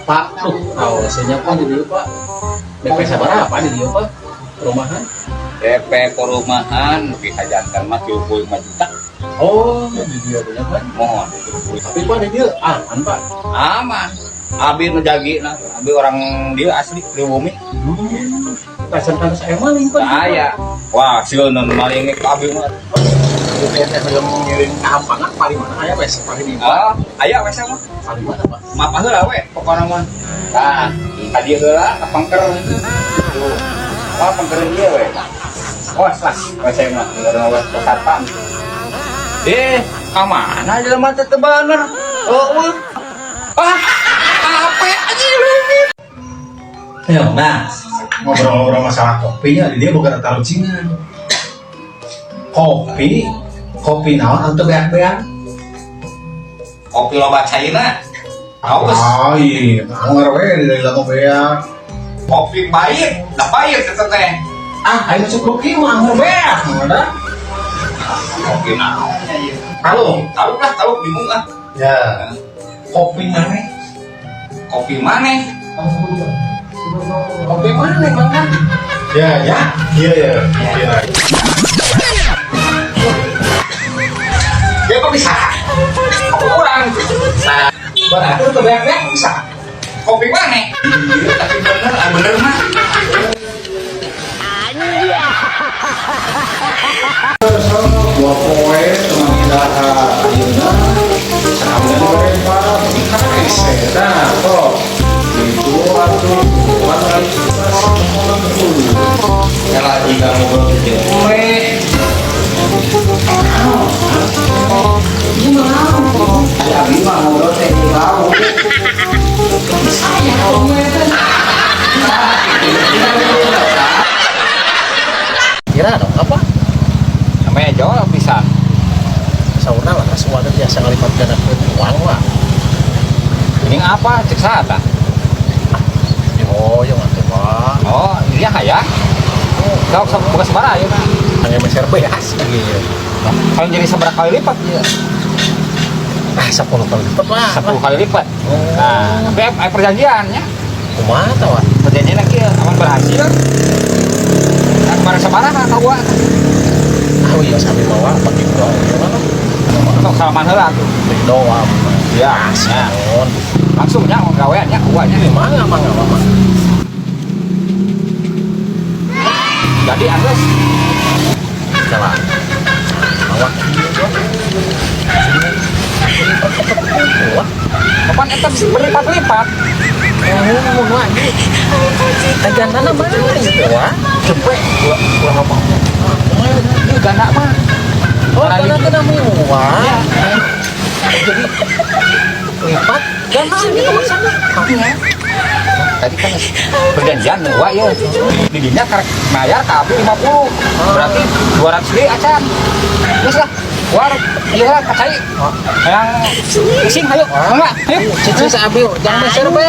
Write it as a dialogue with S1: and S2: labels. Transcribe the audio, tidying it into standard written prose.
S1: Pak, tahu senyapkan di dia Pak. DP sabar apa di dia Pak? Perumahan?
S2: DP perumahan bisa jantan mah 75 juta.
S1: Oh, di dia punya Pak.
S2: Mohon.
S1: Tapi Pak di dia aman Pak.
S2: Aman. Abi ngejagi nah, abi orang dia asli Pribumi.
S1: Kasan saya maling Pak.
S2: Saya. Wah, sileuneun maling ke abi mah.
S1: Saya belum ngirim ke Hampangan paling mana aya wes paling di Pak.
S2: Ah, aya we mah.
S1: Paling mana Pak?
S2: Mapa heula we pokona mah. Tah, tadi heula ka pangker. Tuh. Wah, pangker dia we. Awas lah, we mah ngeureun we satpam. Kamana jelema teh teu bener. Heueuh. Apa aja lu?
S1: Ya, nah, ngobrol-ngobrol masalah kopinya, dia bukan taruh cingan. Kopi naon atau beak-beak?
S2: Kopi loba cairna. Haus.
S1: Iya, mau ngarwe dari lagu beak.
S2: Kopi baik, da baik eta teh.
S1: Ayo masuk kopi mah mau beak, ada?
S2: Kopi naon nya ieu? Tahu bingung ah.
S1: Ya, kopi mana?
S2: Kopi maneh?
S1: Kopi mana makan? Iya.
S2: Ya kok bisa? Kopi kurang. Nah,
S1: Berarti itu beak-beak bisa.
S2: kopi maneh? Iya, tapi bener mah.
S1: Dua poe teman kita ayeuna sambil berempat ikan eseda kok itu atuh bukan kita semua dulu
S2: Ya lagi kamu bekerja.
S1: ya bima ngobrol teh tahu saya kira dong apa
S2: Namanya jawab pisan.
S1: sauna lah semuanya biasa ngalipat gana uang lah
S2: Ini apa? Cek sata.
S1: oh yang nanti pak
S2: Oh, iya ya. Kau bukan sebarang ya kan?
S1: hanya meser beas gitu
S2: Kalau jadi seberapa kali lipat ya?
S1: 10 kali lipat lah
S2: 10 kali lipat. Nah, tapi perjanjiannya,
S1: kumaha tau
S2: perjanjian lagi ya, aman berhasil. Nah, kemarin sebarang kan kau
S1: oh iya sambil bawa pakai doang gimana
S2: untuk salaman heula tuh.
S1: pakai doang
S2: Ya, ya. Langsung nya gaweannya kuatnya.
S1: mangga
S2: Jadi Agus
S1: jalan awak
S2: kapan eta berlipat-lipat?
S1: mau lagi ajan tanah mana gitu wah cepet gua apa
S2: Ini ganda mah.
S1: oh karena kena mewah jadi lipat gana gitu maksudnya
S2: Iya. Tadi kan perjanjian wah ya. Di dinya karek bayar ka abdi 50. Berarti 200 deui acan. Geus lah. War, iya kacai. Yang ising hayu. Enggak. Ayo.
S1: cici sabil jangan meser be